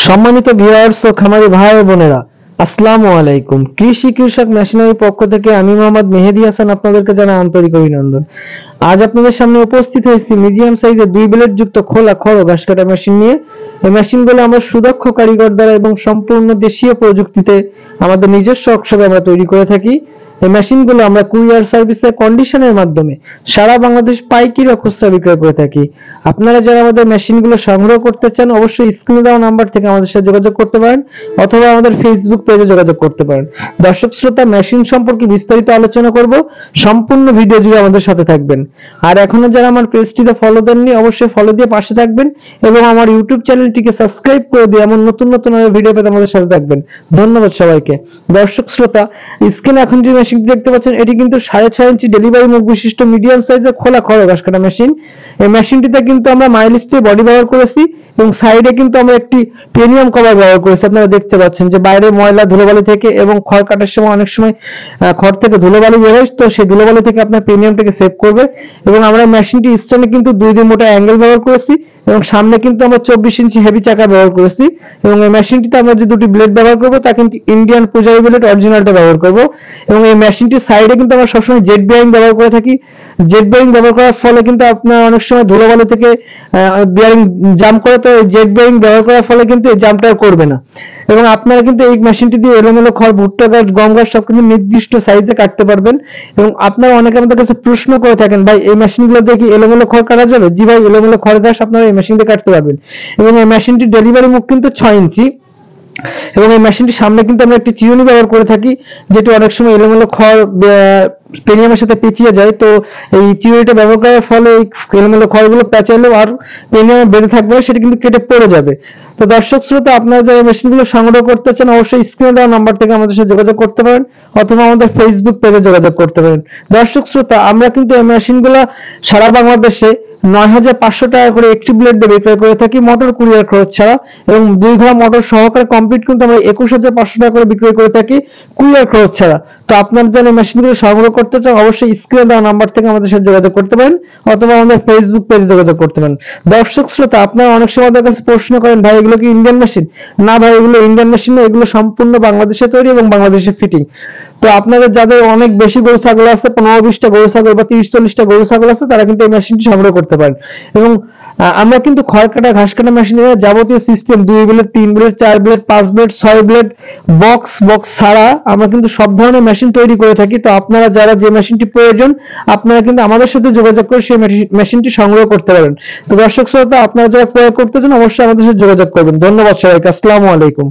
সম্মানিত ভিউয়ার্স ও খামারি ভাই ও বোনেরা, আসসালামু আলাইকুম। কৃষি কৃষক মেশিনারি পক্ষ থেকে আমি মোহাম্মদ মেহেদী হাসান আপনাদেরকে জানাই আন্তরিক অভিনন্দন। আজ আপনাদের সামনে উপস্থিত হয়েছি মিডিয়াম সাইজের 2 ব্লেড যুক্ত খোলা খড় ঘাস কাটা মেশিন নিয়ে। এই মেশিনগুলো আমরা সুদক্ষ কারিগর দ্বারা এবং সম্পূর্ণ দেশীয় প্রযুক্তিতে আমাদের নিজস্ব ওয়ার্কশপে আমরা তৈরি করে থাকি। এই মেশিনগুলো আমরা কুরিয়ার সার্ভিসের কন্ডিশনের মাধ্যমে সারা বাংলাদেশ পাইকারি ও খুচরা বিক্রয় করে থাকি। আপনারা যারা আমাদের মেশিনগুলো সংগ্রহ করতে চান অবশ্যই স্ক্রিনে দেওয়া নাম্বার থেকে আমাদের সাথে যোগাযোগ করতে পারেন অথবা আমাদের ফেসবুক পেজে যোগাযোগ করতে পারেন। দর্শক শ্রোতা, মেশিন সম্পর্কে বিস্তারিত আলোচনা করব, সম্পূর্ণ ভিডিও জুড়ে আমাদের সাথে থাকবেন। আর এখনো যারা আমার পেজটিতে ফলো দেননি অবশ্যই ফলো দিয়ে পাশে থাকবেন এবং আমার ইউটিউব চ্যানেলটিকে সাবস্ক্রাইব করে দিয়ে এমন নতুন নতুন ভিডিও পেতে আমাদের সাথে থাকবেন। ধন্যবাদ সবাইকে। দর্শক শ্রোতা, স্ক্রিনে এখন যে মেশিনটি দেখতে পাচ্ছেন এটি কিন্তু 6.5 ইঞ্চি ডেলিভারি মুখ বিশিষ্ট মিডিয়াম সাইজের খোলা খড় ঘাস কাটা মেশিন। এই মেশিনটিতে কিন্তু আমরা মাইলস্টে বডি ব্যবহার করেছি এবং সাইডে কিন্তু আমরা একটি প্রিমিয়াম কভার ব্যবহার করেছি। আপনারা দেখতে পাচ্ছেন যে বাইরে ময়লা ধুলোবালি থেকে এবং খড় কাটার সময় অনেক সময় খড় থেকে ধুলোবালি বের হয়, তো সেই ধুলোবালি থেকে আপনার প্রিমিয়ামটাকে সেভ করবে। এবং আমরা মেশিনটি স্ট্যান্ডে কিন্তু 2 মোটা অ্যাঙ্গেল ব্যবহার করেছি এবং সামনে কিন্তু আমরা 24 ইঞ্চি হেভি চাকা ব্যবহার করেছি। এবং এই মেশিনটিতে আমরা যে 2টি ব্লেড ব্যবহার করব তা কিন্তু ইন্ডিয়ান পূজারি ব্লেড অরিজিনালটা ব্যবহার করব। এবং এই মেশিনটির সাইডে কিন্তু আমরা সবসময় জেট বেয়ারিং ব্যবহার করে থাকি। জেট বেয়ারিং ব্যবহার করার ফলে কিন্তু আপনার অনেক সময় ধুলোবালি থেকে বেয়ারিং জাম্প করে, তো জেট বেয়ারিং ব্যবহার করার ফলে কিন্তু এই জাম্পটা করবে না। এবং আপনারা কিন্তু এই মেশিনটি দিয়ে এলোমেলো খড়, ভুট্টা গাছ, গম গাছ সবকিছু নির্দিষ্ট সাইজে কাটতে পারবেন। এবং আপনারা অনেকে আমাদের কাছে প্রশ্ন করে থাকেন, ভাই এই মেশিনগুলো দিয়ে কি এলোমেলো খড় কাটা যাবে? জি ভাই, এলোমেলো খড় ঘাস আপনারা এই মেশিন দিয়ে কাটতে পারবেন। এবং এই মেশিনটির ডেলিভারি মুখ কিন্তু 6 ইঞ্চি এবং এই মেশিনটির সামনে কিন্তু আমরা একটি চিরুনি ব্যবহার করে থাকি, যেটি অনেক সময় এলোমেলো খড় পেনিয়ামের সাথে পেঁচিয়ে যায়। তো এই চিরুনিটা ব্যবহার করার ফলে এই এলোমেলো খড়গুলো পেঁচালেও আর পেনিয়ামে বেঁধে থাকবে না, সেটা কিন্তু কেটে পড়ে যাবে। তো দর্শক শ্রোতা, আপনারা যারা মেশিনগুলো সংগ্রহ করতে চান অবশ্যই স্ক্রিনে দেওয়া নাম্বার থেকে আমাদের সাথে যোগাযোগ করতে পারেন অথবা আমাদের ফেসবুক পেজে যোগাযোগ করতে পারেন। দর্শক শ্রোতা, আমরা কিন্তু এই মেশিনগুলো সারা বাংলাদেশে 9,500 টাকা করে একটি ব্লেড দিয়ে বিক্রয় করে থাকি মোটর কুরিয়ার খরচ ছাড়া, এবং 2 ঘোড়া মোটর সহকারে কমপ্লিট কিন্তু আমরা 21,500 টাকা করে বিক্রয় করে থাকি কুরিয়ার খরচ ছাড়া। তো আপনারা যারা মেশিনগুলো সংগ্রহ করতে চান অবশ্যই স্ক্রিনে দেওয়া নাম্বার থেকে আমাদের সাথে যোগাযোগ করতে পারেন অথবা আমাদের ফেসবুক পেজে যোগাযোগ করতে পারেন। দর্শক শ্রোতা, আপনারা অনেক সময় আমাদের কাছে প্রশ্ন করেন, ভাই এগুলো কি ইন্ডিয়ান মেশিন? না ভাই, এগুলো ইন্ডিয়ান মেশিন না, এগুলো সম্পূর্ণ বাংলাদেশে তৈরি এবং বাংলাদেশে ফিটিং। তো আপনাদের যাদের অনেক বেশি গরু ছাগল আছে, 15-20টা গরু ছাগল বা 30-40টা গরু ছাগল আছে, তারা কিন্তু এই মেশিনটি সংগ্রহ করতে পারেন। এবং আমরা কিন্তু খড় কাটা ঘাস কাটা মেশিনের যাবতীয় system 2 blade, 3 blade, 4 blade, 5 blade, 6 blade, box ছাড়া আমরা কিন্তু সব ধরনের মেশিন তৈরি করে থাকি। তো আপনারা যারা যে মেশিনটি প্রয়োজন আপনারা কিন্তু আমাদের সাথে যোগাযোগ করে সেই মেশিনটি সংগ্রহ করতে পারেন। তো দর্শক শ্রোতা, আপনারা যারা ক্রয় করতে চান অবশ্যই আমাদের সাথে যোগাযোগ করবেন। ধন্যবাদ সবাইকে। আসসালামু আলাইকুম।